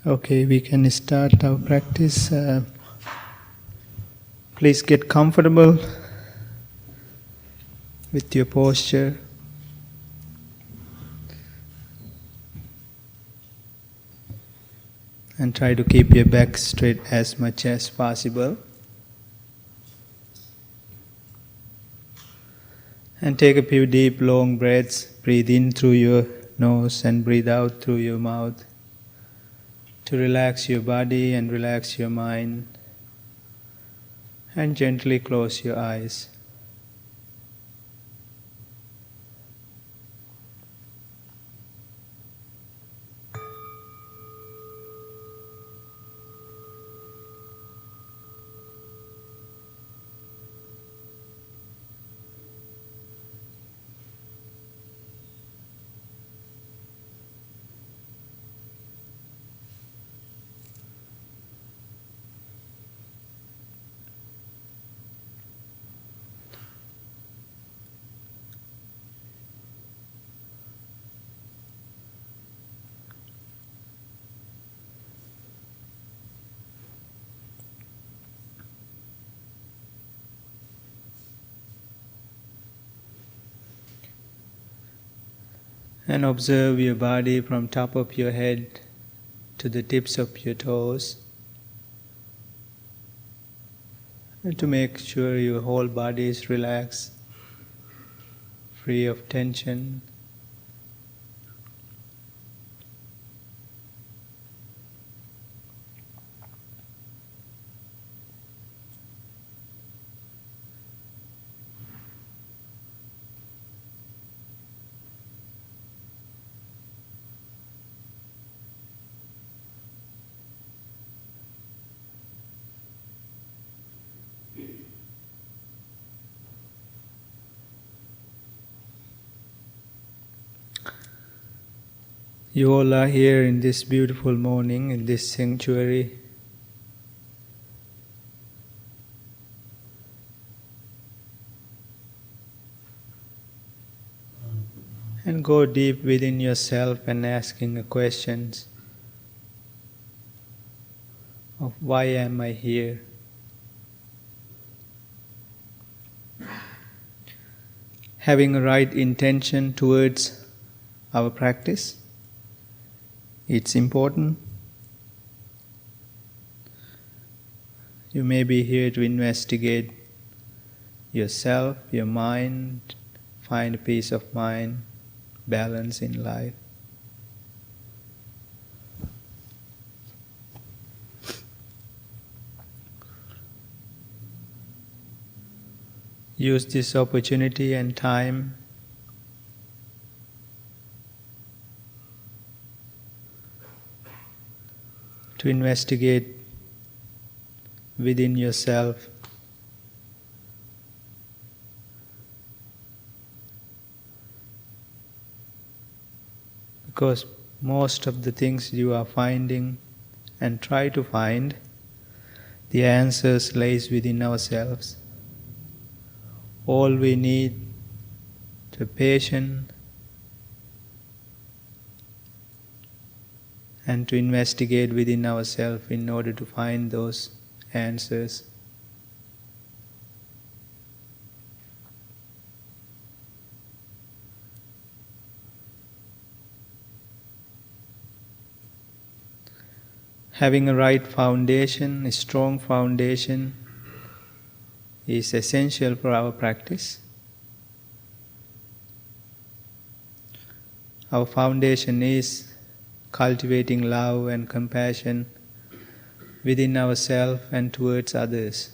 Okay, we can start our practice. Please get comfortable with your posture. And try to keep your back straight as much as possible. And take a few deep, long breaths. Breathe in through your nose and breathe out through your mouth to relax your body and relax your mind. And gently close your eyes. And observe your body from top of your head to the tips of your toes. And to make sure your whole body is relaxed, free of tension. You all are here in this beautiful morning, in this sanctuary. And go deep within yourself and asking the questions of why am I here? Having a right intention towards our practice, it's important. You may be here to investigate yourself, your mind, find peace of mind, balance in life. Use this opportunity and time to investigate within yourself. Because most of the things you are finding and try to find, the answers lays within ourselves. All we need to be patient and to investigate within ourselves in order to find those answers. Having a right foundation, a strong foundation, is essential for our practice. Our foundation is cultivating love and compassion within ourselves and towards others,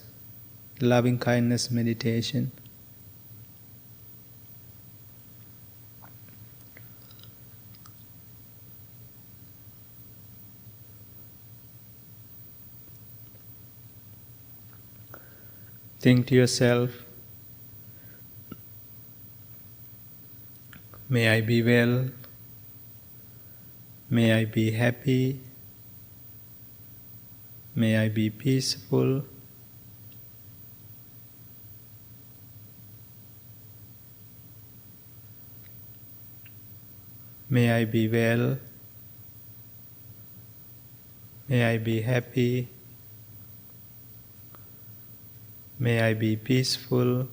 loving kindness meditation. Think to yourself, may I be well, may I be happy, may I be peaceful, may I be well, May I be happy. May I be peaceful.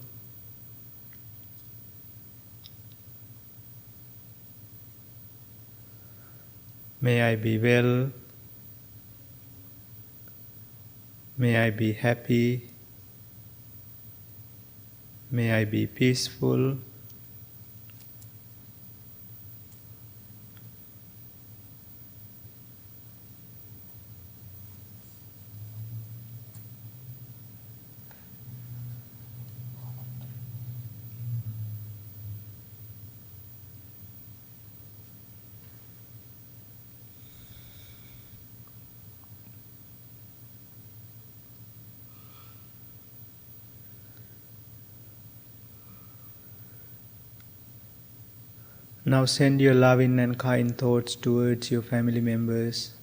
May I be well. May I be happy. May I be peaceful. Now send your loving and kind thoughts towards your family members.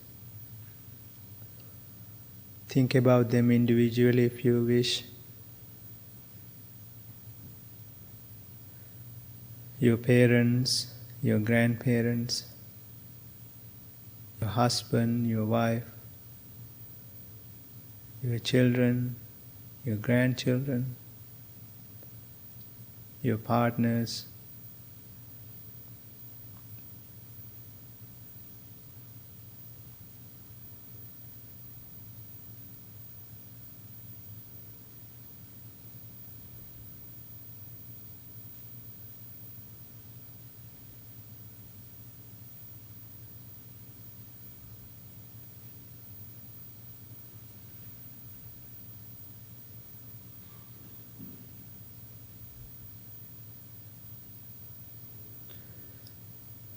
Think about them individually if you wish. Your parents, your grandparents, your husband, your wife, your children, your grandchildren, your partners.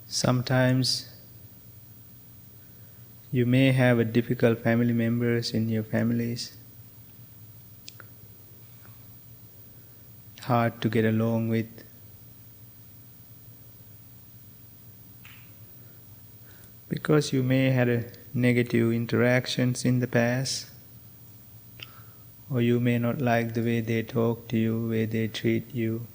Sometimes you may have a difficult family members in your families, hard to get along with, because you may have a negative interactions in the past, or you may not like the way they talk to you, way they treat you.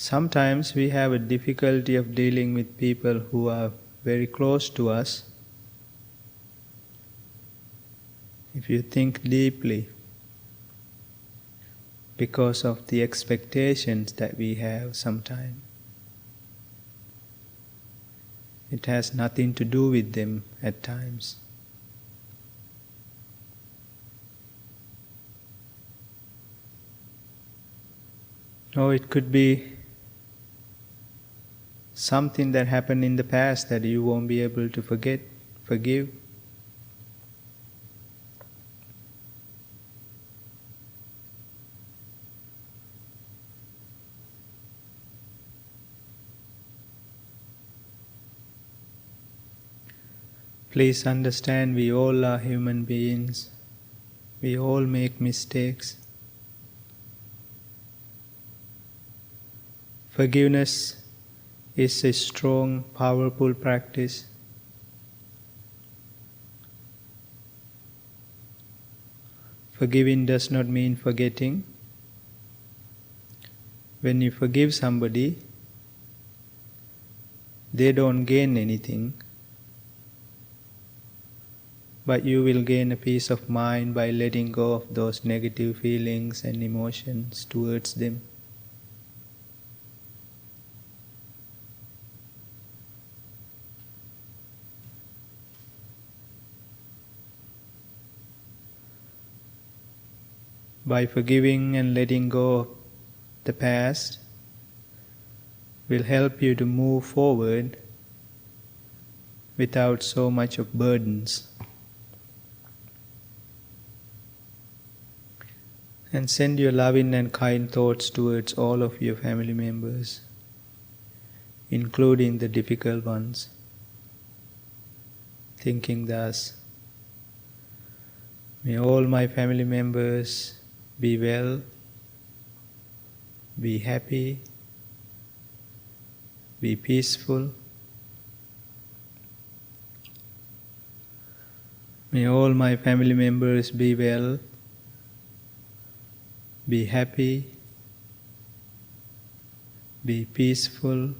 Sometimes we have a difficulty of dealing with people who are very close to us. If you think deeply, because of the expectations that we have sometimes, it has nothing to do with them at times. Or it could be something that happened in the past that you won't be able to forgive. Please understand, we all are human beings. We all make mistakes. Forgiveness is a strong, powerful practice. Forgiving does not mean forgetting. When you forgive somebody, they don't gain anything, but you will gain a peace of mind by letting go of those negative feelings and emotions towards them. By forgiving and letting go of the past will help you to move forward without so much of burdens. And send your loving and kind thoughts towards all of your family members, including the difficult ones. Thinking thus, may all my family members be well, be happy, be peaceful. May all my family members be well, be happy, be peaceful.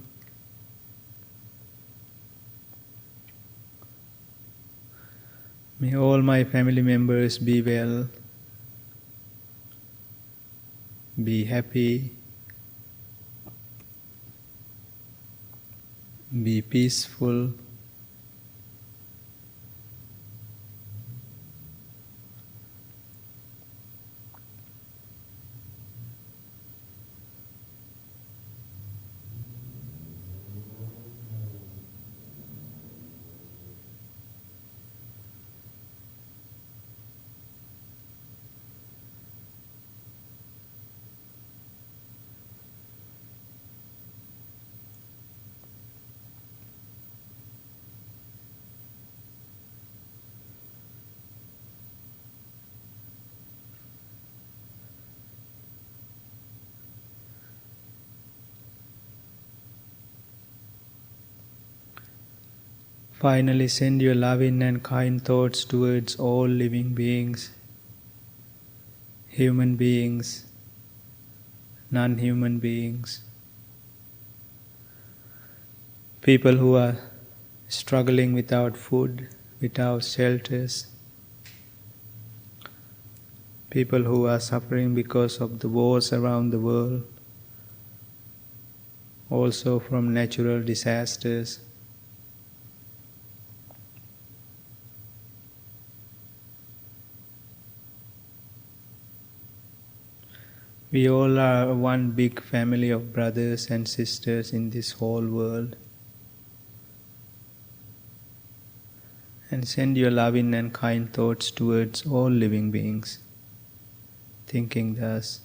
May all my family members be well, be happy, be peaceful. Finally, send your loving and kind thoughts towards all living beings, human beings, non-human beings, people who are struggling without food, without shelters, people who are suffering because of the wars around the world, also from natural disasters. We all are one big family of brothers and sisters in this whole world. And send your loving and kind thoughts towards all living beings, thinking thus: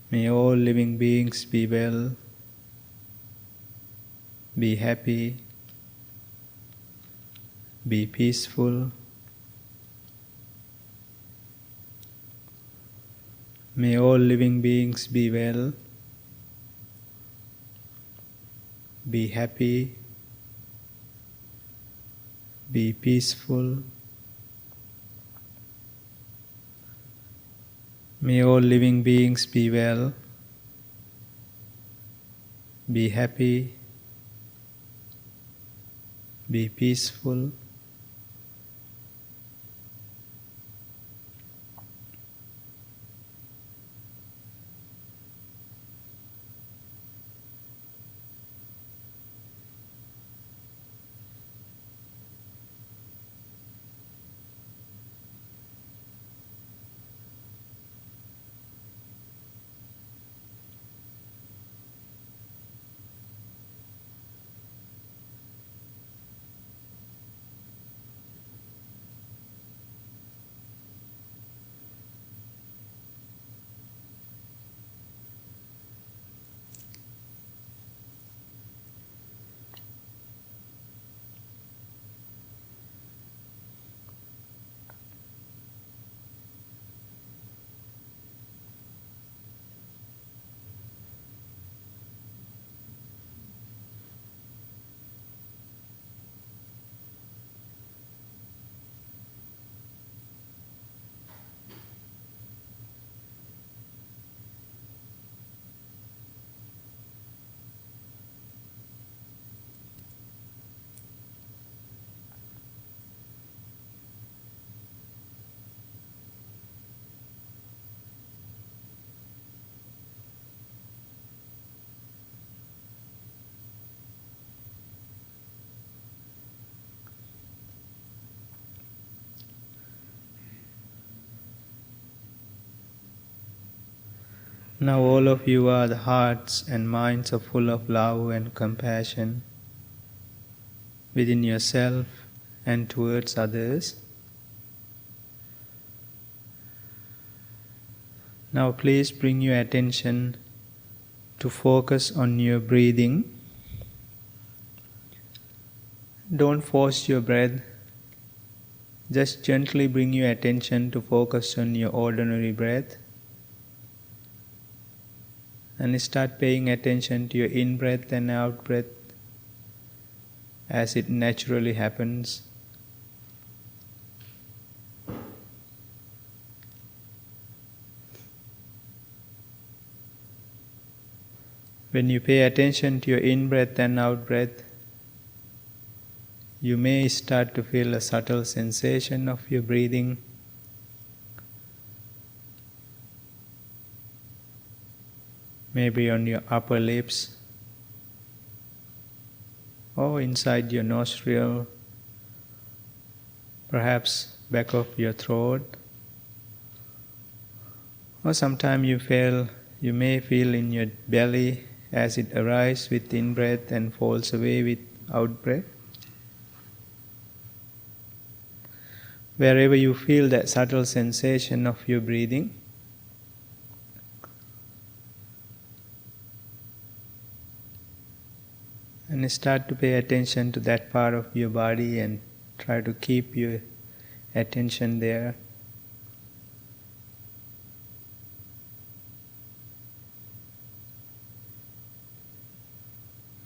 may all living beings be well, be happy, be peaceful. May all living beings be well, be happy, be peaceful. May all living beings be well, be happy, be peaceful. Now all of you are the hearts and minds are full of love and compassion within yourself and towards others. Now please bring your attention to focus on your breathing. Don't force your breath. Just gently bring your attention to focus on your ordinary breath. And start paying attention to your in-breath and out-breath as it naturally happens. When you pay attention to your in-breath and out-breath, you may start to feel a subtle sensation of your breathing. Maybe on your upper lips or inside your nostril, perhaps back of your throat. Or sometimes you may feel in your belly as it arises with in-breath and falls away with out-breath. Wherever you feel that subtle sensation of your breathing, and start to pay attention to that part of your body and try to keep your attention there.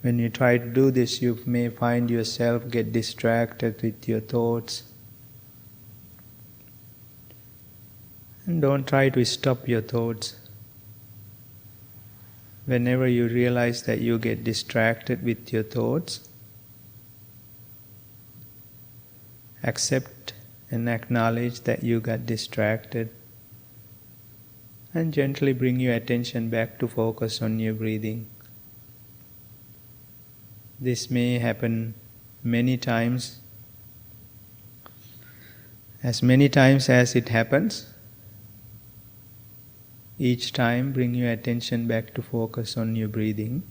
When you try to do this, you may find yourself get distracted with your thoughts. And don't try to stop your thoughts. Whenever you realize that you get distracted with your thoughts, accept and acknowledge that you got distracted and gently bring your attention back to focus on your breathing. This may happen many times. As many times as it happens, each time bring your attention back to focus on your breathing.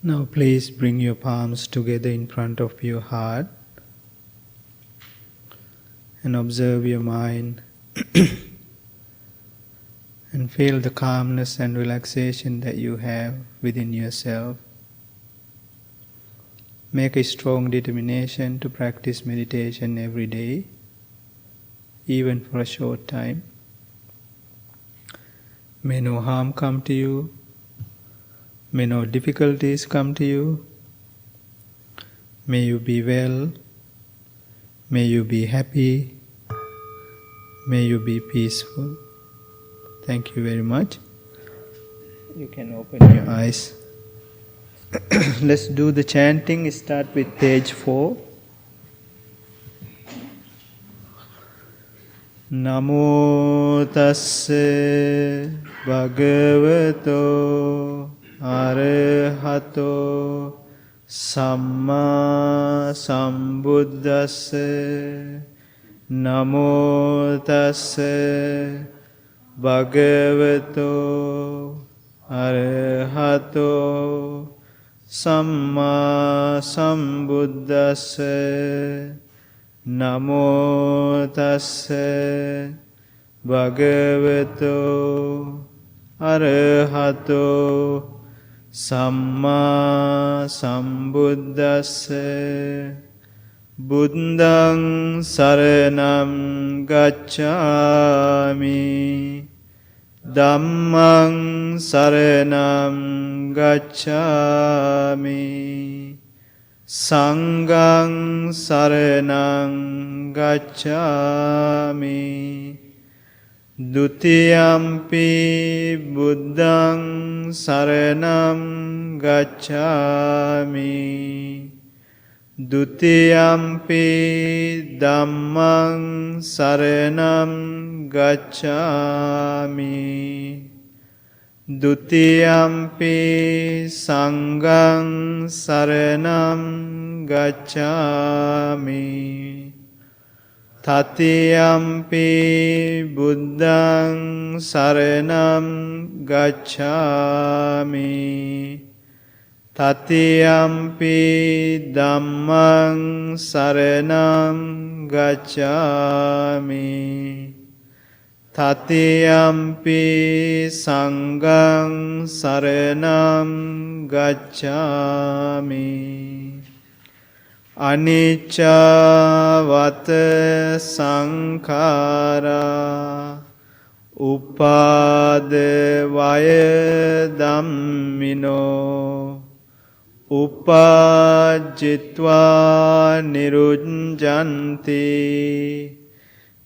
Now please bring your palms together in front of your heart and observe your mind and feel the calmness and relaxation that you have within yourself. Make a strong determination to practice meditation every day, even for a short time. May no harm come to you, may no difficulties come to you. May you be well, may you be happy, may you be peaceful. Thank you very much. You can open your eyes. Let's do the chanting. Start with page 4. Namo tassa bhagavato arahato samma sambuddhassa. Namo tassa bhagavato arahato samma sambuddhassa. Namo tassa bhagavato arahato samma sambuddhassa. Buddhaṃ saranam gacchāmi, Dhammaṃ saranam gacchāmi, Sanghaṃ saranam gacchāmi. Dutiyampi buddhaṃ saranam gacchāmi, Dutiyampi dhammaṃ saranam gacchāmi, Dutiyampi sanghaṃ saranam gacchāmi, Tatiyampi buddhaṃ saranam gacchāmi, Tatiyampi dhammaṃ saranam gacchāmi, Tatiyampi sanghaṃ saranam gacchāmi. Anicca vata sankhara uppada vaya dhammino uppajjitva nirujjanti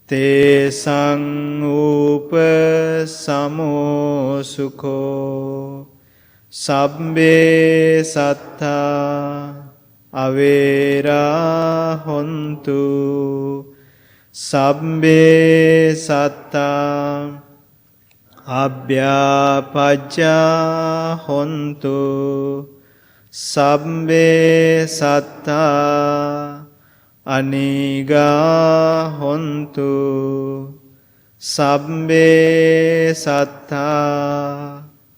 tesang upasamo sukho sabbe sattha avera hontu sabbe sattha abhyapajja hontu sabbe sattha aniga hontu sabbe sattha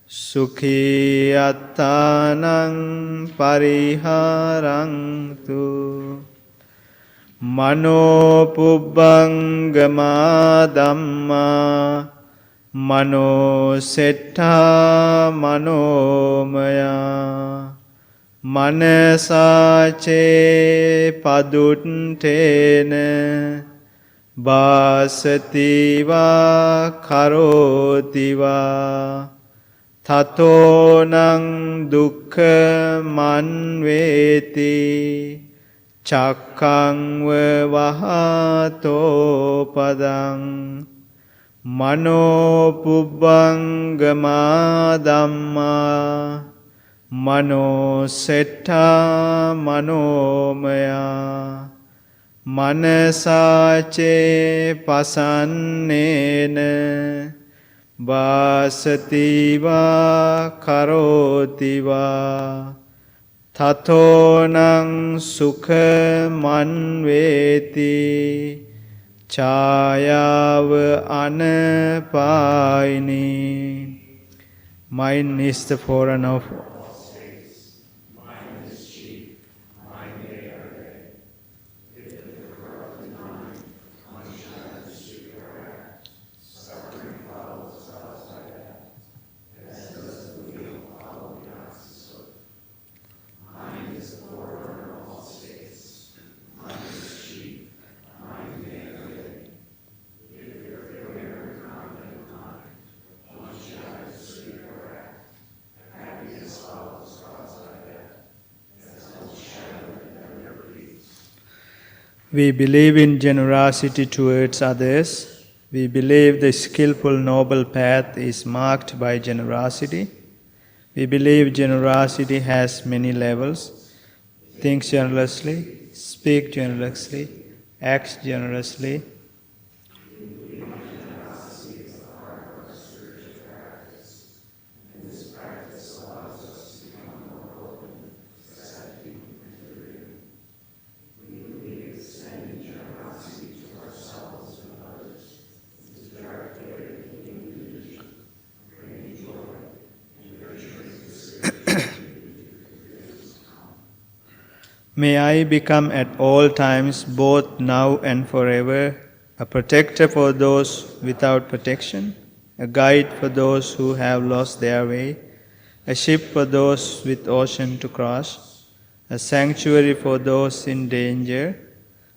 sukhi attanang pariharantu. Mano pubbangama dhamma mano setta manomaya manasace paduttena bhasati va karoti va tatonang dukkha manveti cakkang vahato padang. Mano pubbangama dhamma mano setta manomaya manasace pasannena bhasati va karoti va tatonang sukha manveti chāyāva anapāyini. Mind is the forerunner of We believe in generosity towards others. We believe the skillful noble path is marked by generosity. We believe generosity has many levels. Think generously, speak generously, act generously. May I become at all times, both now and forever, a protector for those without protection, a guide for those who have lost their way, a ship for those with ocean to cross, a sanctuary for those in danger,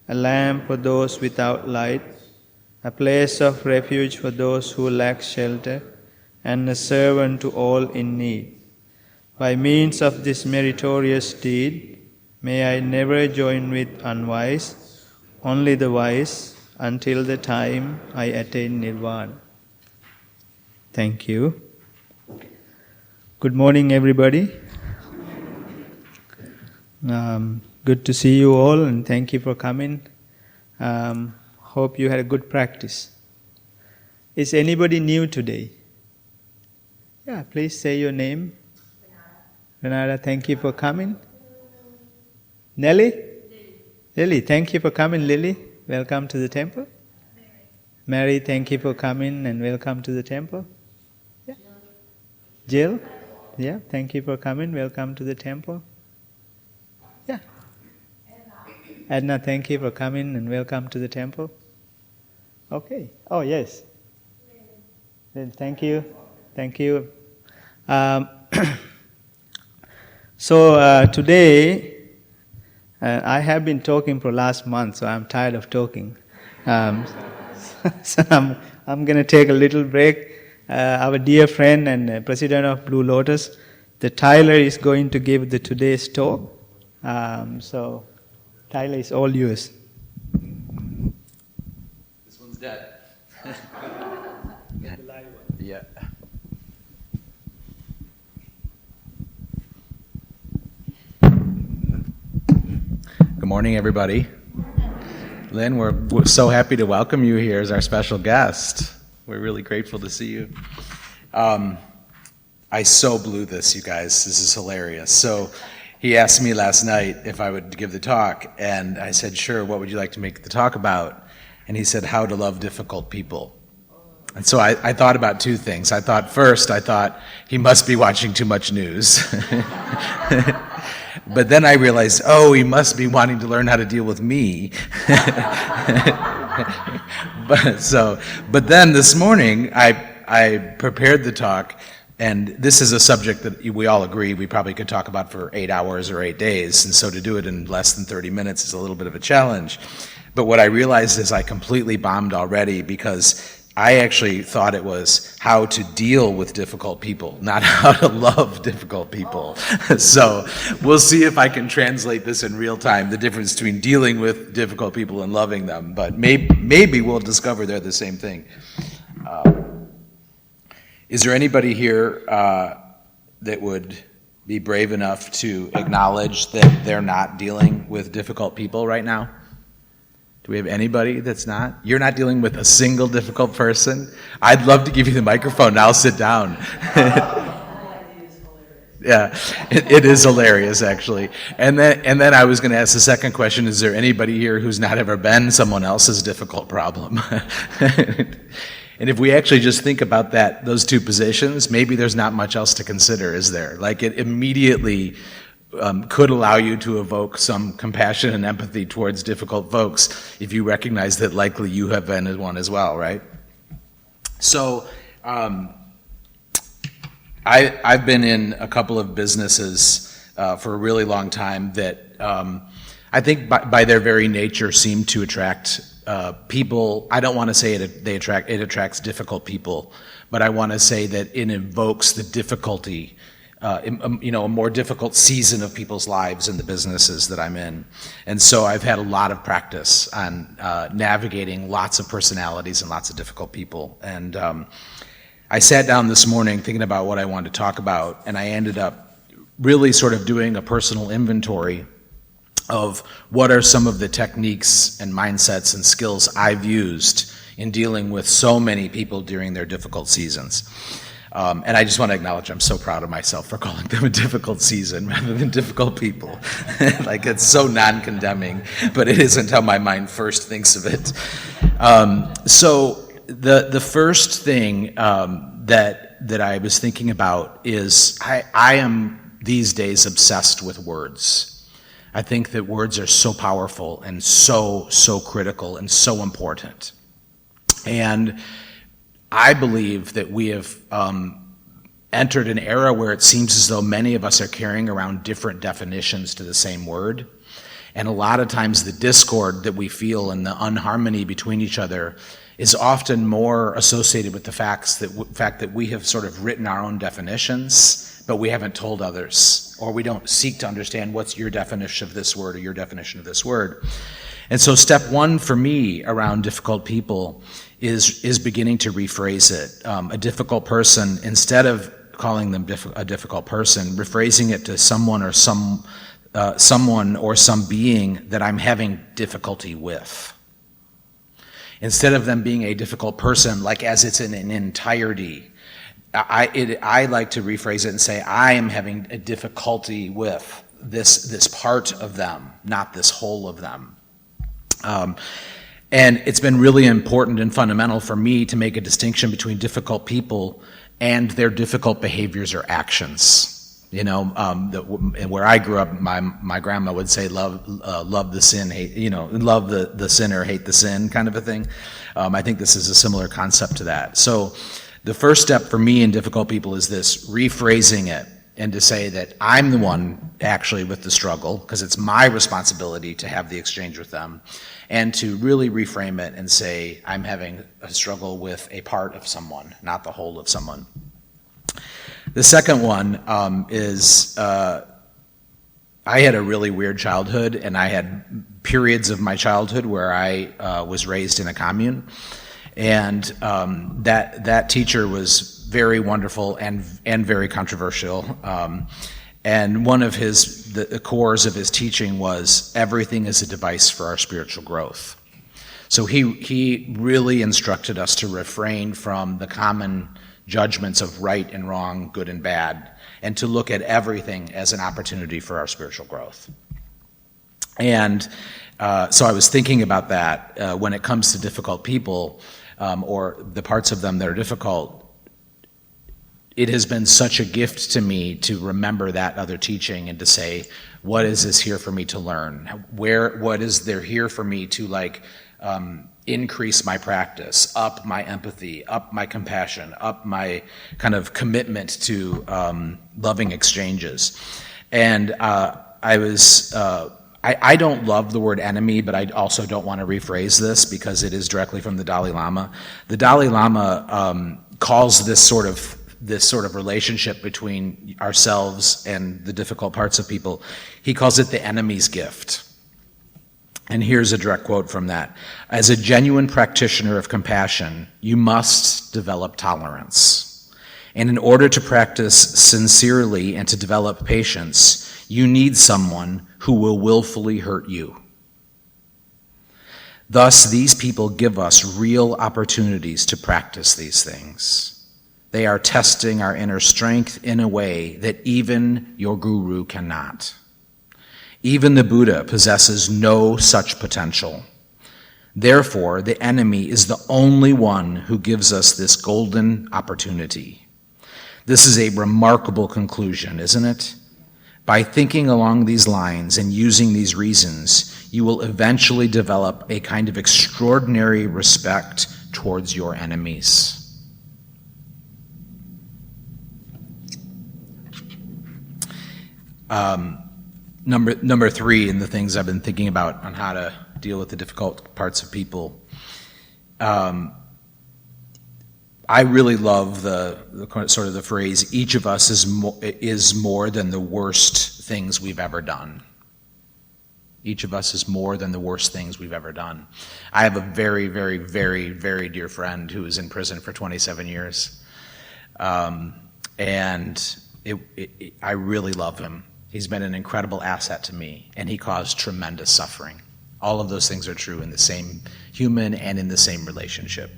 a lamp for those without light, a place of refuge for those who lack shelter, and a servant to all in need. By means of this meritorious deed, may I never join with unwise, only the wise, until the time I attain Nirvana. Thank you. Good morning, everybody. Good to see you all, and thank you for coming. Hope you had a good practice. Is anybody new today? Yeah, please say your name. Renata, thank you for coming. Nelly? Lily, thank you for coming, Lily. Welcome to the temple. Mary, thank you for coming and welcome to the temple. Yeah. Jill? Yeah, thank you for coming. Welcome to the temple. Yeah. Edna, thank you for coming and welcome to the temple. Okay. Oh, yes. Thank you. Thank you. So today, I have been talking for last month, so I'm tired of talking. So I'm going to take a little break. Our dear friend and president of Blue Lotus, the Tyler, is going to give the today's talk. So Tyler, is all yours. This one's dead. Yeah. Good morning, everybody. Lynn, we're so happy to welcome you here as our special guest. We're really grateful to see you. I so blew this, you guys. This is hilarious. So he asked me last night if I would give the talk, and I said, sure, what would you like to make the talk about? And he said, how to love difficult people. And so I thought about two things. I thought he must be watching too much news. But then I realized, he must be wanting to learn how to deal with me. But then this morning, I prepared the talk, and this is a subject that we all agree we probably could talk about for 8 hours or 8 days, and so to do it in less than 30 minutes is a little bit of a challenge. But what I realized is I completely bombed already, because I actually thought it was how to deal with difficult people, not how to love difficult people. So we'll see if I can translate this in real time, the difference between dealing with difficult people and loving them. But maybe we'll discover they're the same thing. Is there anybody here that would be brave enough to acknowledge that they're not dealing with difficult people right now? Do we have anybody that's not? You're not dealing with a single difficult person? I'd love to give you the microphone. Now sit down. Yeah, it is hilarious, actually. And then I was going to ask the second question, is there anybody here who's not ever been someone else's difficult problem? And if we actually just think about those two positions, maybe there's not much else to consider, is there? Like, it immediately could allow you to evoke some compassion and empathy towards difficult folks if you recognize that likely you have been one as well, right? So I've been in a couple of businesses for a really long time that I think by their very nature seem to attract people. I don't want to say it attracts difficult people, but I want to say that it invokes the difficulty a more difficult season of people's lives in the businesses that I'm in. And so I've had a lot of practice on navigating lots of personalities and lots of difficult people. And I sat down this morning thinking about what I wanted to talk about, and I ended up really sort of doing a personal inventory of what are some of the techniques and mindsets and skills I've used in dealing with so many people during their difficult seasons. And I just want to acknowledge I'm so proud of myself for calling them a difficult season rather than difficult people. Like, it's so non-condemning, but it isn't how my mind first thinks of it. So the first thing that I was thinking about is I am these days obsessed with words. I think that words are so powerful and so critical and so important. And I believe that we have entered an era where it seems as though many of us are carrying around different definitions to the same word. And a lot of times the discord that we feel and the unharmony between each other is often more associated with the fact that we have sort of written our own definitions, but we haven't told others, or we don't seek to understand what's your definition of this word or your definition of this word. And so step one for me around difficult people is beginning to rephrase it. A difficult person, instead of calling them a difficult person, rephrasing it to someone or some being that I'm having difficulty with. Instead of them being a difficult person, like as it's in an entirety, I like to rephrase it and say, I am having a difficulty with this part of them, not this whole of them. And it's been really important and fundamental for me to make a distinction between difficult people and their difficult behaviors or actions. Where I grew up, my grandma would say, love the sin, hate, love the sinner, hate the sin, kind of a thing. I think this is a similar concept to that. So the first step for me in difficult people is this, rephrasing it, and to say that I'm the one actually with the struggle, because it's my responsibility to have the exchange with them, and to really reframe it and say, I'm having a struggle with a part of someone, not the whole of someone. The second one is I had a really weird childhood, and I had periods of my childhood where I was raised in a commune, and that teacher was very wonderful and very controversial. And one of the cores of his teaching was everything is a device for our spiritual growth. So he really instructed us to refrain from the common judgments of right and wrong, good and bad, and to look at everything as an opportunity for our spiritual growth. And so I was thinking about that when it comes to difficult people, or the parts of them that are difficult. It has been such a gift to me to remember that other teaching and to say, what is this here for me to learn? What is there here for me to increase my practice, up my empathy, up my compassion, up my kind of commitment to loving exchanges. And I don't love the word enemy, but I also don't want to rephrase this because it is directly from the Dalai Lama. The Dalai Lama calls this sort of relationship between ourselves and the difficult parts of people, he calls it the enemy's gift. And here's a direct quote from that. As a genuine practitioner of compassion, you must develop tolerance. And in order to practice sincerely and to develop patience, you need someone who will willfully hurt you. Thus, these people give us real opportunities to practice these things. They are testing our inner strength in a way that even your guru cannot. Even the Buddha possesses no such potential. Therefore, the enemy is the only one who gives us this golden opportunity. This is a remarkable conclusion, isn't it? By thinking along these lines and using these reasons, you will eventually develop a kind of extraordinary respect towards your enemies. Number three in the things I've been thinking about on how to deal with the difficult parts of people. I I really love the sort of the phrase, each of us is more than the worst things we've ever done. Each of us is more than the worst things we've ever done. I have a very, very, very, very dear friend who is in prison for 27 years. And I really love him. He's been an incredible asset to me, and he caused tremendous suffering. All of those things are true in the same human and in the same relationship.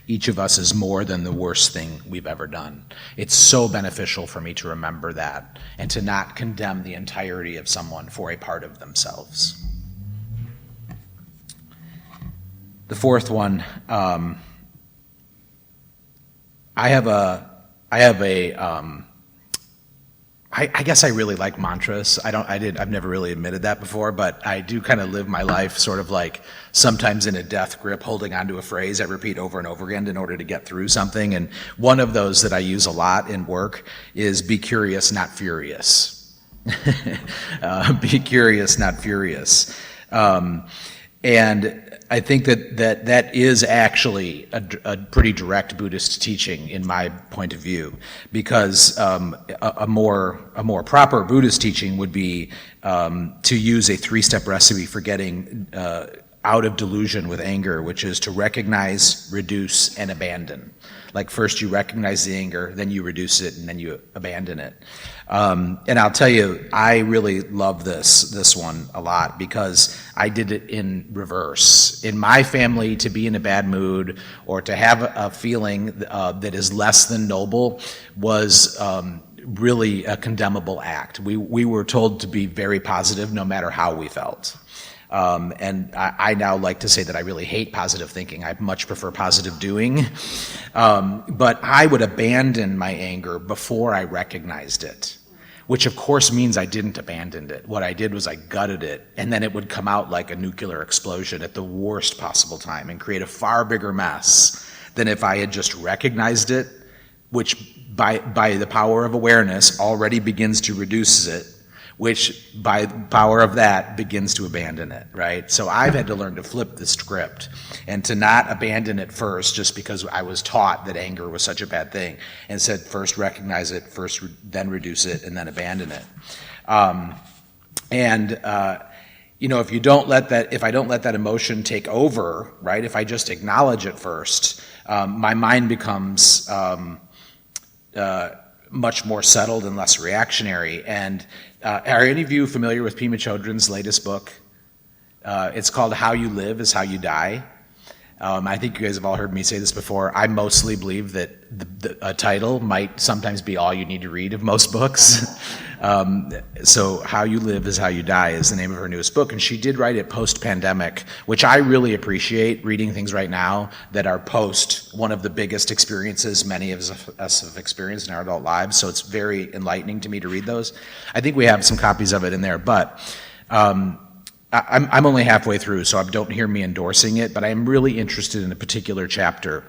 Each of us is more than the worst thing we've ever done. It's so beneficial for me to remember that and to not condemn the entirety of someone for a part of themselves. The fourth one, I guess I really like mantras. I've never really admitted that before, but I do kind of live my life sort of like sometimes in a death grip, holding onto a phrase I repeat over and over again in order to get through something. And one of those that I use a lot in work is be curious, not furious. Be curious, not furious. And I think that is actually a pretty direct Buddhist teaching in my point of view, because a more proper Buddhist teaching would be to use a 3-step recipe for getting out of delusion with anger, which is to recognize, reduce, and abandon. Like first you recognize the anger, then you reduce it, and then you abandon it. And I'll tell you, I really love this one a lot because I did it in reverse. In my family, to be in a bad mood or to have a feeling that is less than noble was really a condemnable act. We were told to be very positive no matter how we felt. And I now like to say that I really hate positive thinking. I much prefer positive doing. But I would abandon my anger before I recognized it, which of course means I didn't abandon it. What I did was I gutted it, and then it would come out like a nuclear explosion at the worst possible time and create a far bigger mess than if I had just recognized it, which by the power of awareness already begins to reduce it, which by the power of that begins to abandon it, right? So I've had to learn to flip the script and to not abandon it first just because I was taught that anger was such a bad thing, and said first recognize it, then reduce it, and then abandon it. If I don't let that emotion take over, right? If I just acknowledge it first, my mind becomes much more settled and less reactionary. And are any of you familiar with Pema Chodron's latest book? It's called How You Live is How You Die. I think you guys have all heard me say this before. I mostly believe that a title might sometimes be all you need to read of most books. So How You Live is How You Die is the name of her newest book, and she did write it post-pandemic, which I really appreciate, reading things right now that are post one of the biggest experiences many of us have experienced in our adult lives, so it's very enlightening to me to read those. I think we have some copies of it in there, but I'm only halfway through, so don't hear me endorsing it, but I am really interested in a particular chapter.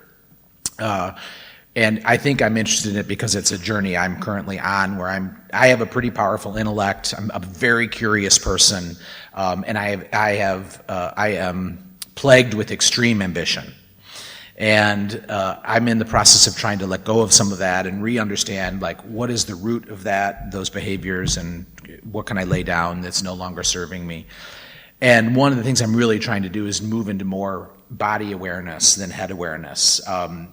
And I think I'm interested in it because it's a journey I'm currently on where I have a pretty powerful intellect. I'm a very curious person, and I am plagued with extreme ambition. And I'm in the process of trying to let go of some of that and re-understand, like, what is the root of those behaviors, and what can I lay down that's no longer serving me. And one of the things I'm really trying to do is move into more body awareness than head awareness.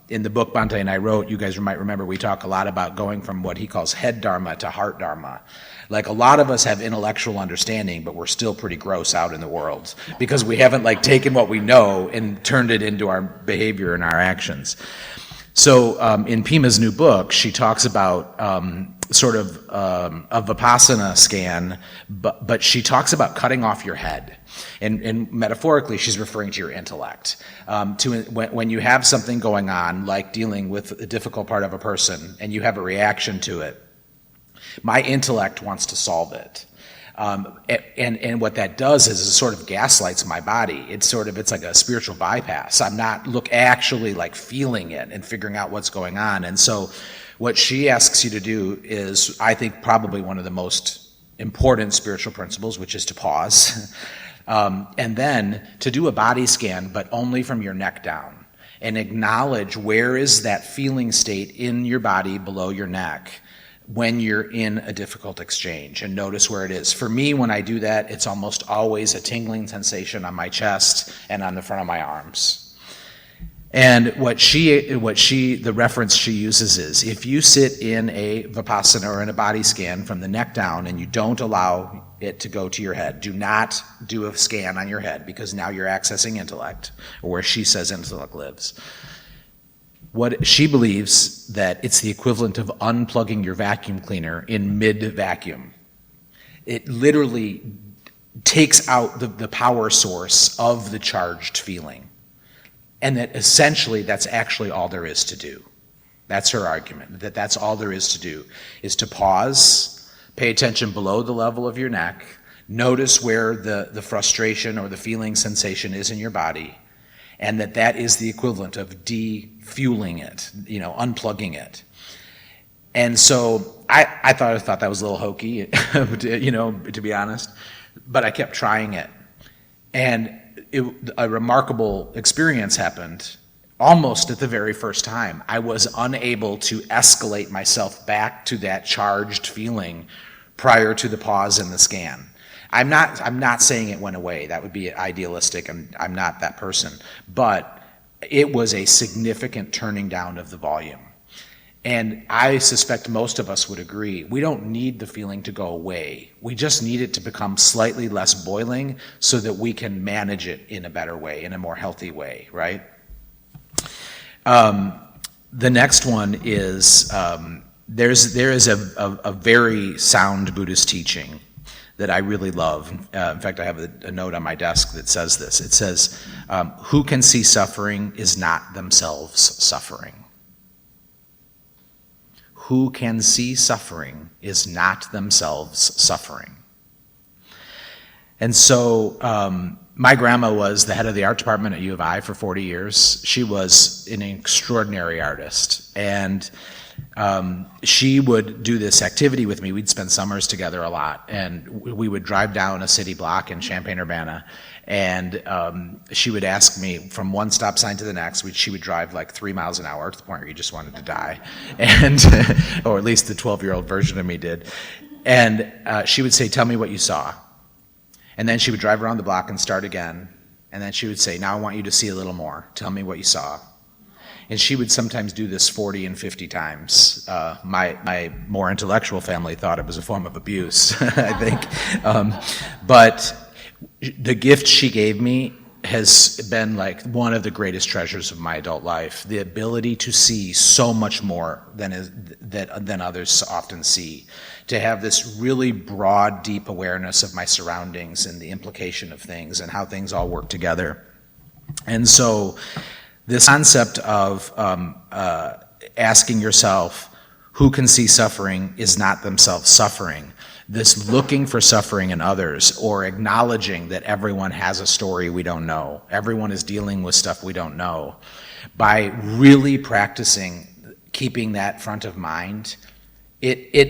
In the book Bhante and I wrote, you guys might remember, we talk a lot about going from what he calls head Dharma to heart Dharma. Like, a lot of us have intellectual understanding, but we're still pretty gross out in the world because we haven't taken what we know and turned it into our behavior and our actions. So in Pema's new book, she talks about sort of a Vipassana scan, but she talks about cutting off your head. And metaphorically, she's referring to your intellect. When you have something going on, like dealing with a difficult part of a person, and you have a reaction to it, my intellect wants to solve it. And what that does is it sort of gaslights my body. It's like a spiritual bypass. I'm not actually feeling it and figuring out what's going on. And so what she asks you to do is, I think, probably one of the most important spiritual principles, which is to pause. And then to do a body scan, but only from your neck down. and acknowledge where is that feeling state in your body below your neck when you're in a difficult exchange, and notice where it is. For me, when I do that, it's almost always a tingling sensation on my chest and on the front of my arms. And the reference she uses is, if you sit in a vipassana or in a body scan from the neck down and you don't allow it to go to your head, do not do a scan on your head, because now you're accessing intellect, or where she says intellect lives. What she believes that it's the equivalent of unplugging your vacuum cleaner in mid-vacuum. It literally takes out the power source of the charged feeling. And that essentially that's actually all there is to do. That's her argument, that that's all there is to do, is to pause, pay attention below the level of your neck, notice where the frustration or the feeling sensation is in your body, and that is the equivalent of defueling it, unplugging it. And so I thought that was a little hokey, to be honest, but I kept trying it. And a remarkable experience happened almost at the very first time. I was unable to escalate myself back to that charged feeling prior to the pause in the scan. I'm not saying it went away. That would be idealistic, and I'm not that person. But it was a significant turning down of the volume. And I suspect most of us would agree, we don't need the feeling to go away. We just need it to become slightly less boiling so that we can manage it in a better way, in a more healthy way, right? The next one is, there is a very sound Buddhist teaching that I really love. In fact, I have a note on my desk that says this. It says, who can see suffering is not themselves suffering. Who can see suffering is not themselves suffering. And so my grandma was the head of the art department at U of I for 40 years. She was an extraordinary artist. And she would do this activity with me. We'd spend summers together a lot. And we would drive down a city block in Champaign-Urbana. And she would ask me from one stop sign to the next. She would drive like 3 miles an hour to the point where you just wanted to die, and or at least the 12-year-old version of me did. And she would say, "Tell me what you saw." And then she would drive around the block and start again. And then she would say, "Now I want you to see a little more. Tell me what you saw." And she would sometimes do this 40 and 50 times. My more intellectual family thought it was a form of abuse, I think. But the gift she gave me has been like one of the greatest treasures of my adult life. The ability to see so much more than others often see. To have this really broad, deep awareness of my surroundings and the implication of things and how things all work together. And so this concept of asking yourself, who can see suffering is not themselves suffering. This looking for suffering in others, or acknowledging that everyone has a story we don't know. Everyone is dealing with stuff we don't know. By really practicing keeping that front of mind,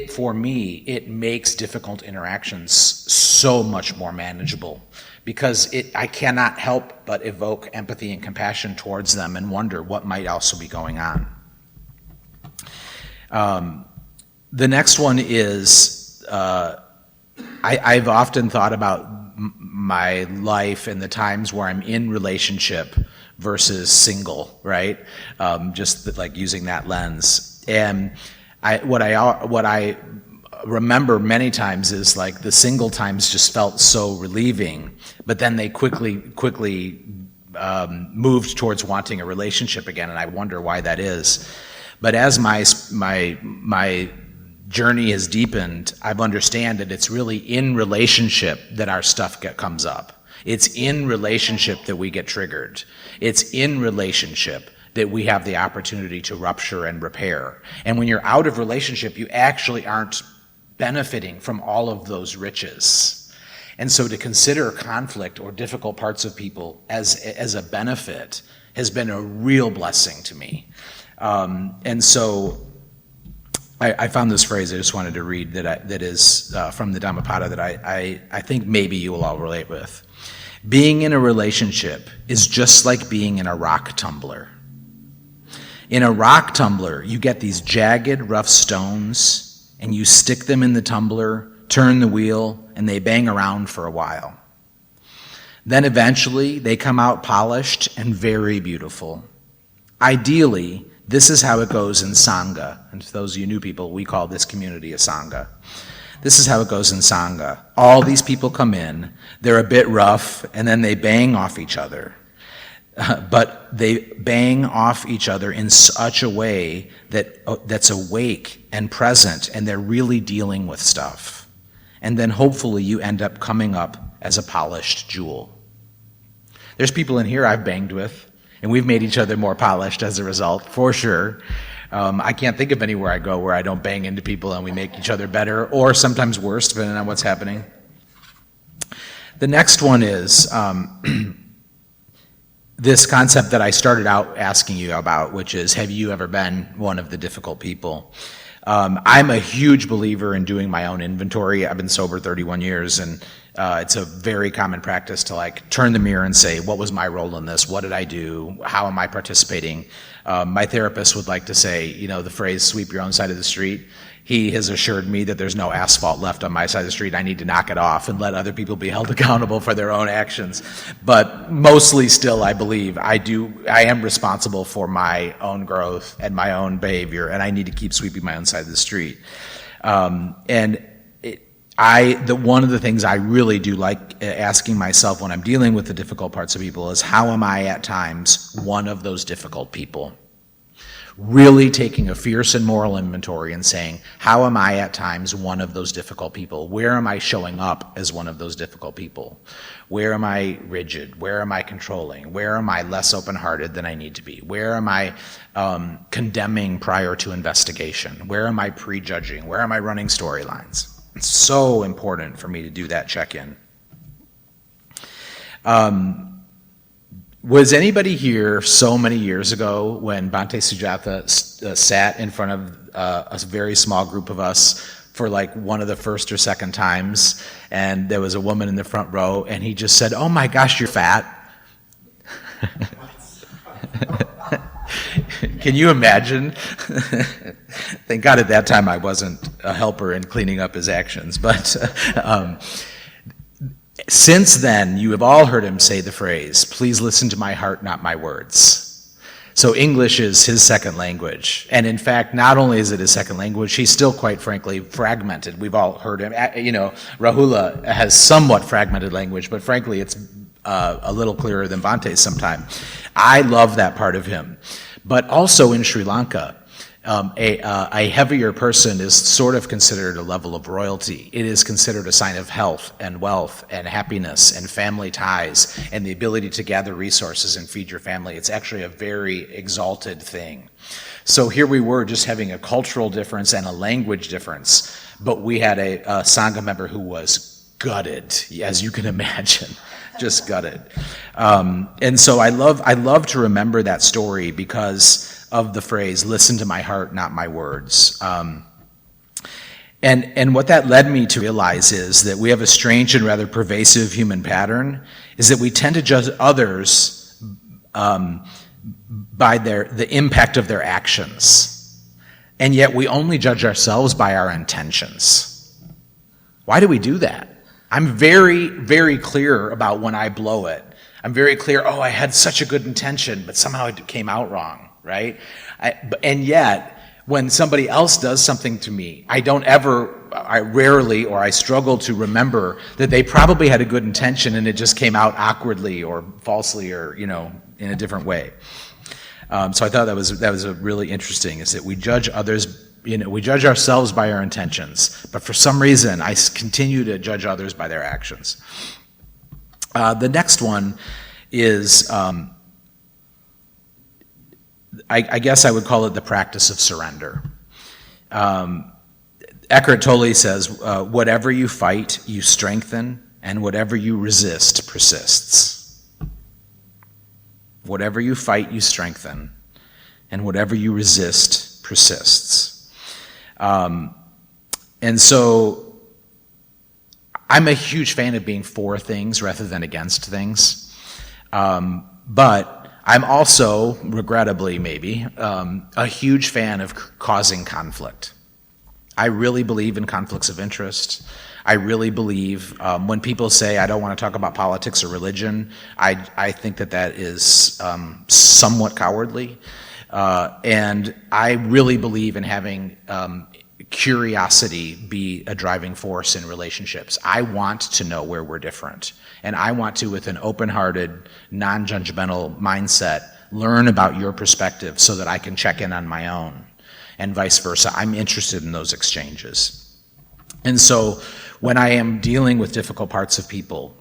for me, it makes difficult interactions so much more manageable, because I cannot help but evoke empathy and compassion towards them and wonder what might also be going on. The next one is, I've often thought about my life and the times where I'm in relationship versus single, right? Just like using that lens. And what I remember many times is like the single times just felt so relieving, but then they quickly moved towards wanting a relationship again, and I wonder why that is. But as my journey has deepened, I've understand that it's really in relationship that our stuff comes up. It's in relationship that we get triggered. It's in relationship that we have the opportunity to rupture and repair. And when you're out of relationship, you actually aren't benefiting from all of those riches. And so to consider conflict or difficult parts of people as a benefit has been a real blessing to me. And so I found this phrase I just wanted to read that is from the Dhammapada that I think maybe you will all relate with. Being in a relationship is just like being in a rock tumbler. In a rock tumbler, you get these jagged, rough stones, and you stick them in the tumbler, turn the wheel, and they bang around for a while. Then eventually, they come out polished and very beautiful. Ideally, this is how it goes in Sangha. And for those of you new people, we call this community a Sangha. This is how it goes in Sangha. All these people come in, they're a bit rough, and then they bang off each other. But they bang off each other in such a way that's awake and present, and they're really dealing with stuff. And then hopefully you end up coming up as a polished jewel. There's people in here I've banged with, and we've made each other more polished as a result, for sure. I can't think of anywhere I go where I don't bang into people and we make each other better, or sometimes worse, depending on what's happening. The next one is this concept that I started out asking you about, which is, have you ever been one of the difficult people? I'm a huge believer in doing my own inventory. I've been sober 31 years, and it's a very common practice to turn the mirror and say, what was my role in this? What did I do? How am I participating? My therapist would like to say, the phrase, sweep your own side of the street. He has assured me that there's no asphalt left on my side of the street. I need to knock it off and let other people be held accountable for their own actions. But mostly still, I believe I am responsible for my own growth and my own behavior, and I need to keep sweeping my own side of the street. One of the things I really do like asking myself when I'm dealing with the difficult parts of people is, how am I at times one of those difficult people? Really taking a fierce and moral inventory and saying, how am I at times one of those difficult people? Where am I showing up as one of those difficult people? Where am I rigid? Where am I controlling? Where am I less open-hearted than I need to be? Where am I condemning prior to investigation? Where am I prejudging? Where am I running storylines? It's so important for me to do that check-in. Was anybody here so many years ago when Bhante Sujatha sat in front of a very small group of us for one of the first or second times, and there was a woman in the front row, and he just said, "Oh my gosh, you're fat." Can you imagine? Thank God at that time I wasn't a helper in cleaning up his actions, but since then, you have all heard him say the phrase, "Please listen to my heart, not my words." So English is his second language. And in fact, not only is it his second language, he's still, quite frankly, fragmented. We've all heard him. Rahula has somewhat fragmented language, but frankly, it's a little clearer than Bhante's sometimes. I love that part of him. But also in Sri Lanka, a heavier person is sort of considered a level of royalty. It is considered a sign of health and wealth and happiness and family ties and the ability to gather resources and feed your family. It's actually a very exalted thing. So here we were just having a cultural difference and a language difference, but we had a Sangha member who was gutted, as you can imagine. Just gutted. And so I love to remember that story because of the phrase, "Listen to my heart, not my words." And what that led me to realize is that we have a strange and rather pervasive human pattern, is that we tend to judge others by the impact of their actions. And yet we only judge ourselves by our intentions. Why do we do that? I'm very, very clear about when I blow it. I'm very clear, I had such a good intention, but somehow it came out wrong, right? And yet, when somebody else does something to me, I rarely struggle to remember that they probably had a good intention and it just came out awkwardly or falsely or, in a different way. So I thought that was a really interesting, is that we judge others. We judge ourselves by our intentions, but for some reason, I continue to judge others by their actions. The next one is, I guess I would call it the practice of surrender. Eckhart Tolle says, whatever you fight, you strengthen, and whatever you resist persists. Whatever you fight, you strengthen, and whatever you resist persists. And so I'm a huge fan of being for things rather than against things. But I'm also, regrettably maybe, a huge fan of causing conflict. I really believe in conflicts of interest. I really believe when people say, I don't want to talk about politics or religion, I think that is somewhat cowardly. And I really believe in having curiosity be a driving force in relationships. I want to know where we're different. And I want to, with an open-hearted, non-judgmental mindset, learn about your perspective so that I can check in on my own, and vice versa. I'm interested in those exchanges. And so when I am dealing with difficult parts of people,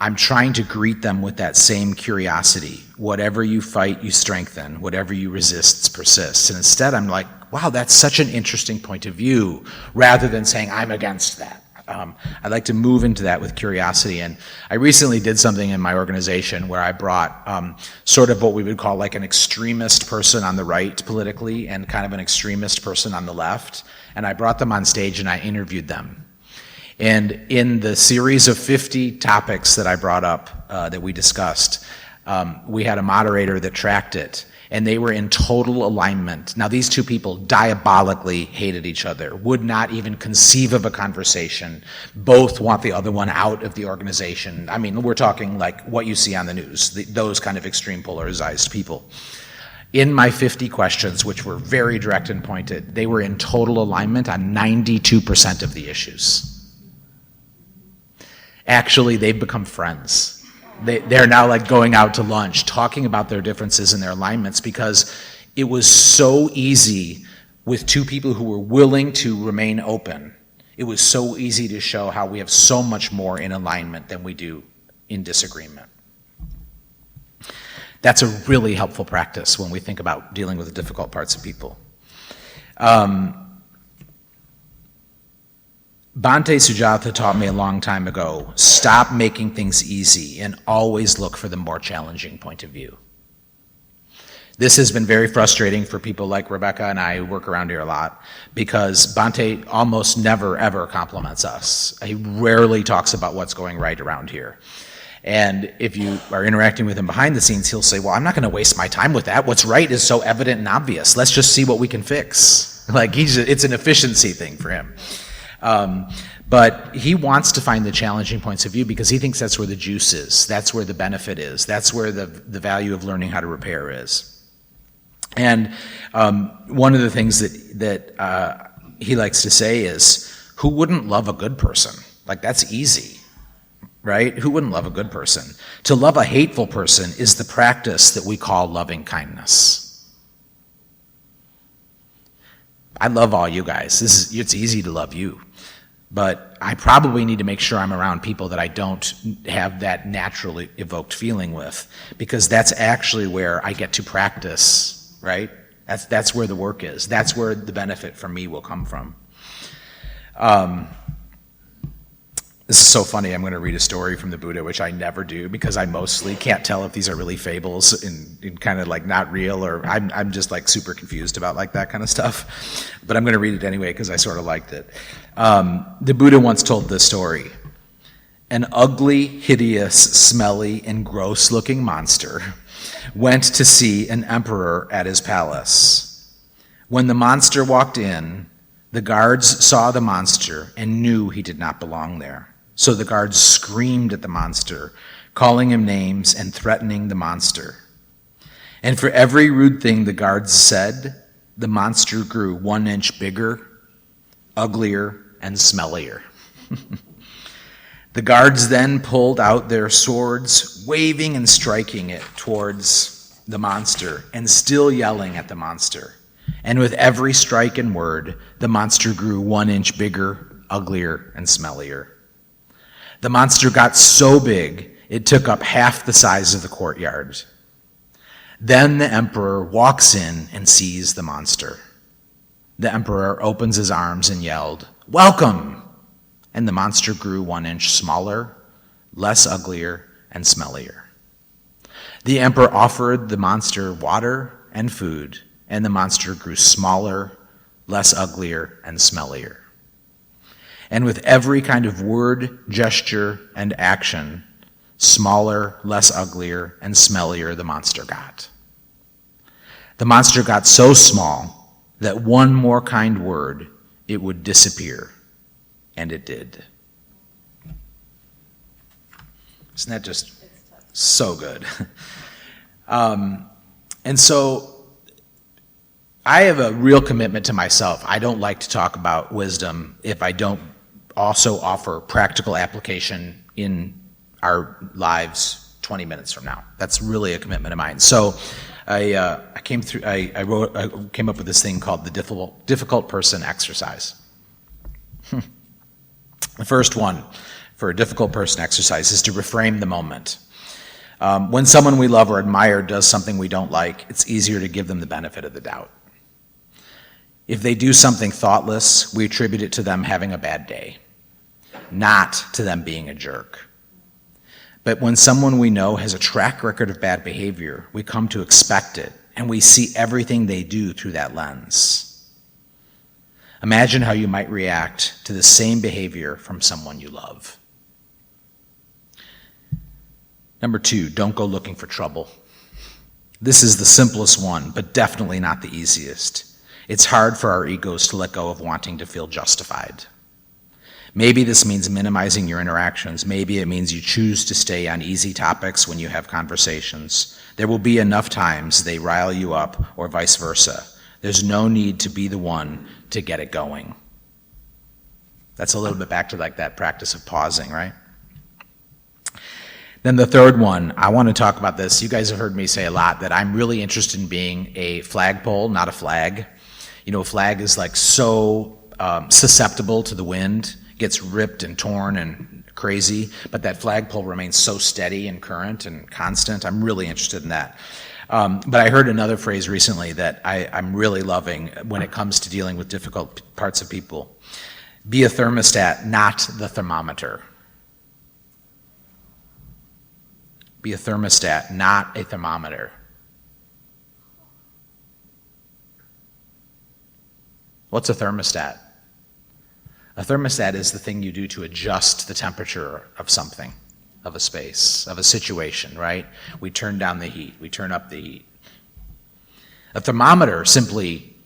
I'm trying to greet them with that same curiosity. Whatever you fight, you strengthen. Whatever you resist, persists. And instead, I'm like, wow, that's such an interesting point of view, rather than saying, I'm against that. I like to move into that with curiosity. And I recently did something in my organization where I brought sort of what we would call like an extremist person on the right politically and kind of an extremist person on the left. And I brought them on stage and I interviewed them. And in the series of 50 topics that I brought up that we discussed, we had a moderator that tracked it, and they were in total alignment. Now, these two people diabolically hated each other, would not even conceive of a conversation, both want the other one out of the organization. I mean, we're talking like what you see on the news, those kind of extreme polarized people. In my 50 questions, which were very direct and pointed, they were in total alignment on 92% of the issues. Actually, they've become friends. They're now like going out to lunch, talking about their differences and their alignments, because it was so easy with two people who were willing to remain open. It was so easy to show how we have so much more in alignment than we do in disagreement. That's a really helpful practice when we think about dealing with the difficult parts of people. Bhante Sujatha taught me a long time ago, stop making things easy and always look for the more challenging point of view. This has been very frustrating for people like Rebecca and I who work around here a lot, because Bhante almost never ever compliments us. He rarely talks about what's going right around here. And if you are interacting with him behind the scenes, he'll say, well, I'm not going to waste my time with that. What's right is so evident and obvious. Let's just see what we can fix. Like it's an efficiency thing for him. But he wants to find the challenging points of view because he thinks that's where the juice is. That's where the benefit is. That's where the value of learning how to repair is. And one of the things that he likes to say is, who wouldn't love a good person? Like, that's easy, right? Who wouldn't love a good person? To love a hateful person is the practice that we call loving kindness. I love all you guys. It's easy to love you. But I probably need to make sure I'm around people that I don't have that naturally evoked feeling with, because that's actually where I get to practice, right? That's where the work is. That's where the benefit from me will come from. This is so funny. I'm going to read a story from the Buddha, which I never do because I mostly can't tell if these are really fables and kind of like not real, or I'm just like super confused about like that kind of stuff. But I'm going to read it anyway because I sort of liked it. The Buddha once told this story. An ugly, hideous, smelly, and gross-looking monster went to see an emperor at his palace. When the monster walked in, the guards saw the monster and knew he did not belong there. So the guards screamed at the monster, calling him names and threatening the monster. And for every rude thing the guards said, the monster grew 1 inch bigger, uglier, and smellier. The guards then pulled out their swords, waving and striking it towards the monster, and still yelling at the monster. And with every strike and word, the monster grew 1 inch bigger, uglier, and smellier. The monster got so big, it took up half the size of the courtyard. Then the emperor walks in and sees the monster. The emperor opens his arms and yelled, "Welcome!" And the monster grew 1 inch smaller, less uglier, and smellier. The emperor offered the monster water and food, and the monster grew smaller, less uglier, and smellier. And with every kind of word, gesture, and action, Smaller, less uglier, and smellier the monster got. The monster got so small that one more kind word, it would disappear. And it did. Isn't that just so good? And so I have a real commitment to myself. I don't like to talk about wisdom if I don't also offer practical application in our lives 20 minutes from now. That's really a commitment of mine. So I came up with this thing called the difficult person exercise. The first one for a difficult person exercise is to reframe the moment. When someone we love or admire does something we don't like, it's easier to give them the benefit of the doubt. If they do something thoughtless, we attribute it to them having a bad day, not to them being a jerk. But when someone we know has a track record of bad behavior, we come to expect it, and we see everything they do through that lens. Imagine how you might react to the same behavior from someone you love. Number 2, don't go looking for trouble. This is the simplest one, but definitely not the easiest. It's hard for our egos to let go of wanting to feel justified. Maybe this means minimizing your interactions. Maybe it means you choose to stay on easy topics when you have conversations. There will be enough times they rile you up or vice versa. There's no need to be the one to get it going. That's a little bit back to like that practice of pausing, right? Then the third one, I want to talk about this. You guys have heard me say a lot that I'm really interested in being a flagpole, not a flag. You know, a flag is like so susceptible to the wind, gets ripped and torn and crazy, but that flagpole remains so steady and current and constant. I'm really interested in that. But I heard another phrase recently that I'm really loving when it comes to dealing with difficult parts of people. Be a thermostat, not the thermometer. Be a thermostat, not a thermometer. What's a thermostat? A thermostat is the thing you do to adjust the temperature of something, of a space, of a situation, right? We turn down the heat, we turn up the heat. A thermometer simply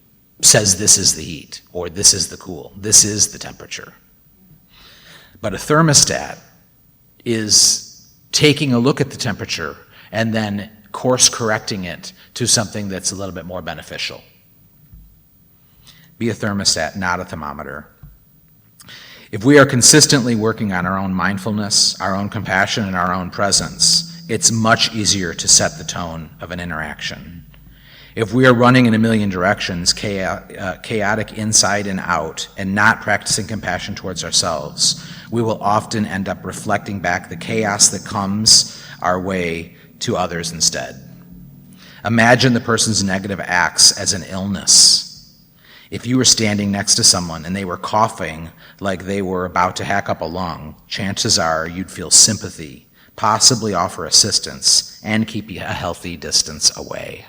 says this is the heat, or this is the cool, this is the temperature. But a thermostat is taking a look at the temperature and then course correcting it to something that's a little bit more beneficial. Be a thermostat, not a thermometer. If we are consistently working on our own mindfulness, our own compassion, and our own presence, it's much easier to set the tone of an interaction. If we are running in a million directions, chaotic inside and out, and not practicing compassion towards ourselves, we will often end up reflecting back the chaos that comes our way to others instead. Imagine the person's negative acts as an illness. If you were standing next to someone and they were coughing like they were about to hack up a lung, chances are you'd feel sympathy, possibly offer assistance, and keep a healthy distance away.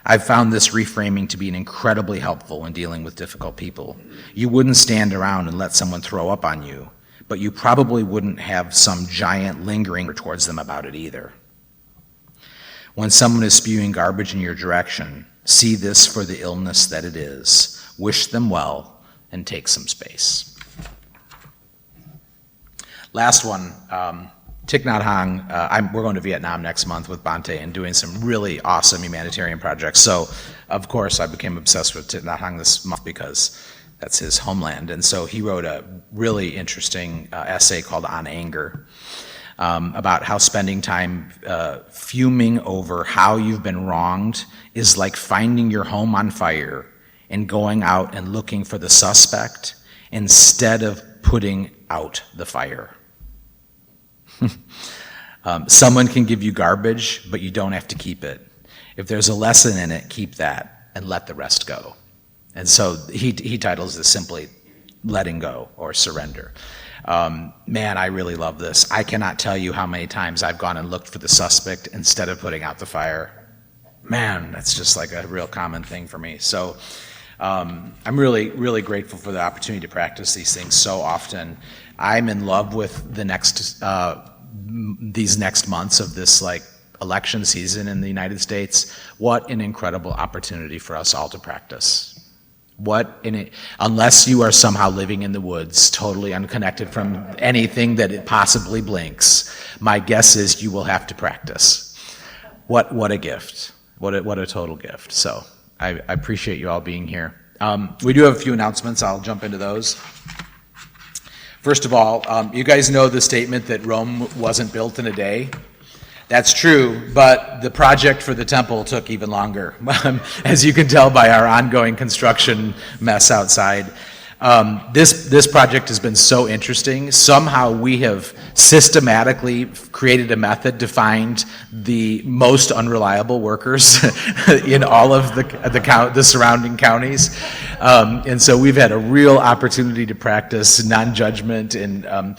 I've found this reframing to be incredibly helpful in dealing with difficult people. You wouldn't stand around and let someone throw up on you, but you probably wouldn't have some giant lingering towards them about it either. When someone is spewing garbage in your direction, see this for the illness that it is, wish them well, and take some space. Last one, Thich Nhat Hanh. We're going to Vietnam next month with Bhante and doing some really awesome humanitarian projects. So, of course, I became obsessed with Thich Nhat Hanh this month because that's his homeland. And so he wrote a really interesting essay called On Anger about how spending time fuming over how you've been wronged is like finding your home on fire and going out and looking for the suspect instead of putting out the fire. Someone can give you garbage, but you don't have to keep it. If there's a lesson in it, keep that and let the rest go. And so he titles this simply letting go or surrender. Man, I really love this. I cannot tell you how many times I've gone and looked for the suspect instead of putting out the fire. Man, that's just like a real common thing for me. So I'm really, really grateful for the opportunity to practice these things so often. I'm in love with these next months of this election season in the United States. What an incredible opportunity for us all to practice. Unless you are somehow living in the woods, totally unconnected from anything that it possibly blinks, my guess is you will have to practice. What a gift. What a total gift. So I appreciate you all being here. We do have a few announcements. I'll jump into those. First of all, you guys know the statement that Rome wasn't built in a day. That's true, but the project for the temple took even longer, as you can tell by our ongoing construction mess outside. This project has been so interesting. Somehow we have systematically created a method to find the most unreliable workers in all of the surrounding counties. And so we've had a real opportunity to practice non-judgment and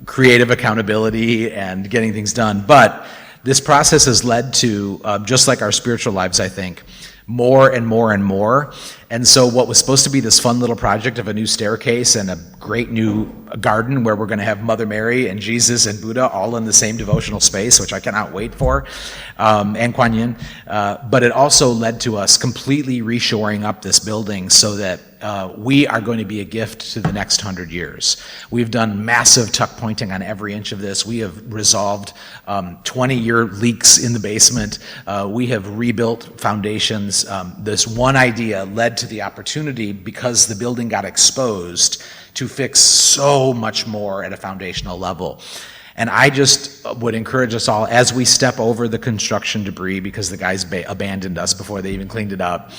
creative accountability and getting things done. But this process has led to, just like our spiritual lives, I think, more and more and more. And so what was supposed to be this fun little project of a new staircase and a great new garden where we're going to have Mother Mary and Jesus and Buddha all in the same devotional space, which I cannot wait for, and Kuan Yin. But it also led to us completely reshoring up this building so that we are going to be a gift to the next 100 years. We've done massive tuck pointing on every inch of this. We have resolved 20-year leaks in the basement. We have rebuilt foundations. This one idea led to the opportunity, because the building got exposed, to fix so much more at a foundational level. And I just would encourage us all, as we step over the construction debris, because the guys abandoned us before they even cleaned it up,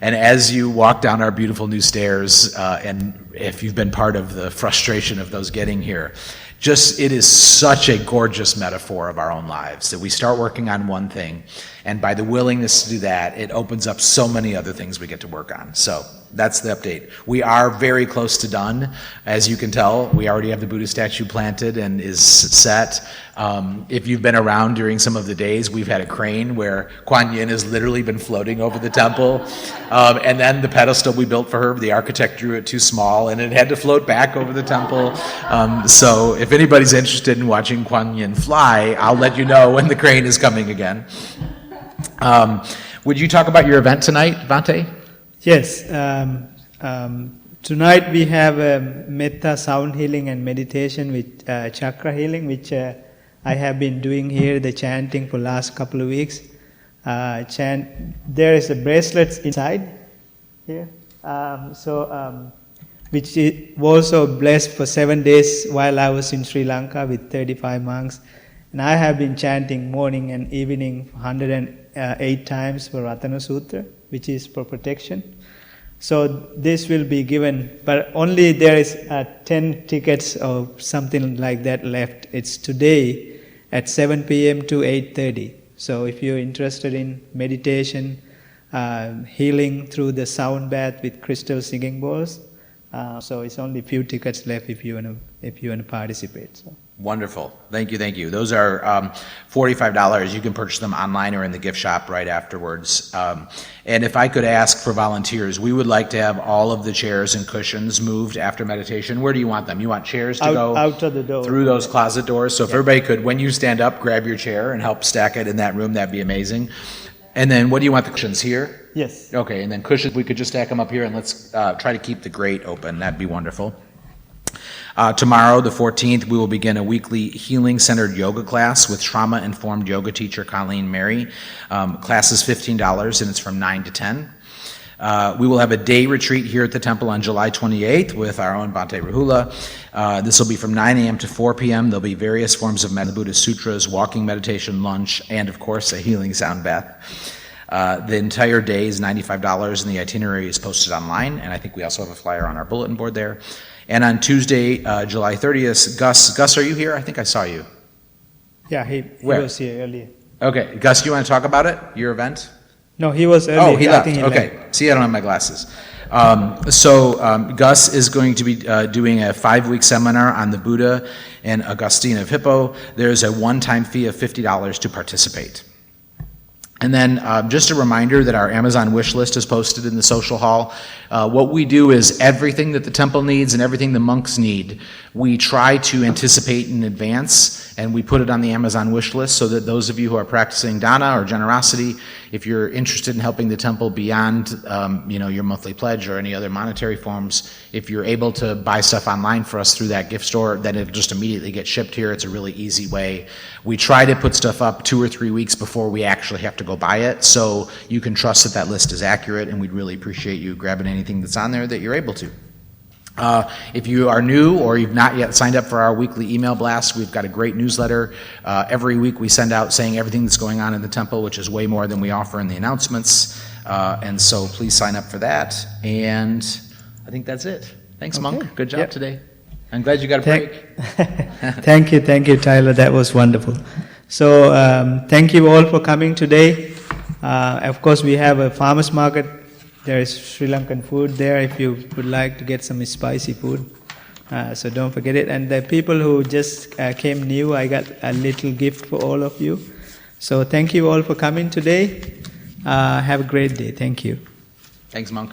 and as you walk down our beautiful new stairs, and if you've been part of the frustration of those getting here, it is such a gorgeous metaphor of our own lives, that we start working on one thing, and by the willingness to do that, it opens up so many other things we get to work on. So that's the update. We are very close to done. As you can tell, we already have the Buddha statue planted and is set. If you've been around during some of the days, we've had a crane where Kuan Yin has literally been floating over the temple. And then the pedestal we built for her, the architect drew it too small, and it had to float back over the temple. So if anybody's interested in watching Kuan Yin fly, I'll let you know when the crane is coming again. Would you talk about your event tonight, Bhante? Yes. Tonight we have metta sound healing and meditation with chakra healing, which I have been doing here, the chanting for last couple of weeks. There is a bracelet inside here, which was also blessed for 7 days while I was in Sri Lanka with 35 monks. And I have been chanting morning and evening 108 times for Ratana Sutra, which is for protection. So this will be given, but only there is 10 tickets or something like that left. It's today at 7 p.m. to 8:30. So if you're interested in meditation, healing through the sound bath with crystal singing bowls, so it's only a few tickets left if you want to participate. So. Wonderful. Thank you. Those are $45. You can purchase them online or in the gift shop right afterwards. And if I could ask for volunteers, we would like to have all of the chairs and cushions moved after meditation. Where do you want them? You want chairs to go out of the door, through those closet doors? So if everybody could, when you stand up, grab your chair and help stack it in that room, that'd be amazing. And then what do you want the cushions here? Yes. Okay, and then cushions, we could just stack them up here, and let's try to keep the grate open. That'd be wonderful. Tomorrow, the 14th, we will begin a weekly healing-centered yoga class with trauma-informed yoga teacher Colleen Mary. Class is $15, and it's from 9 to 10. We will have a day retreat here at the temple on July 28th with our own Bhante Rahula. This will be from 9 a.m. to 4 p.m. There'll be various forms of Buddhist sutras, walking meditation, lunch, and, of course, a healing sound bath. The entire day is $95, and the itinerary is posted online, and I think we also have a flyer on our bulletin board there. And on Tuesday, July 30th, Gus, are you here? I think I saw you. Yeah, he was here earlier. Okay, Gus, do you want to talk about it, your event? No, he was earlier. Oh, he left. Okay. See, I don't have my glasses. Gus is going to be doing a 5-week seminar on the Buddha and Augustine of Hippo. There's a one-time fee of $50 to participate. And then just a reminder that our Amazon wish list is posted in the social hall. What we do is everything that the temple needs and everything the monks need, we try to anticipate in advance, and we put it on the Amazon wish list so that those of you who are practicing dana or generosity, if you're interested in helping the temple beyond your monthly pledge or any other monetary forms, if you're able to buy stuff online for us through that gift store, then it'll just immediately get shipped here. It's a really easy way. We try to put stuff up 2 or 3 weeks before we actually have to go buy it, so you can trust that that list is accurate, and we'd really appreciate you grabbing anything that's on there that you're able to. If you are new or you've not yet signed up for our weekly email blast, we've got a great newsletter. Every week we send out saying everything that's going on in the temple, which is way more than we offer in the announcements. And so please sign up for that. And I think that's it. Thanks, Okay. Monk. Good job Yep. today. I'm glad you got a break. Thank you, Tyler. That was wonderful. So, thank you all for coming today. Of course, we have a farmers market. There is Sri Lankan food there if you would like to get some spicy food. So don't forget it. And the people who just came new, I got a little gift for all of you. So thank you all for coming today. Have a great day. Thank you. Thanks, Monk.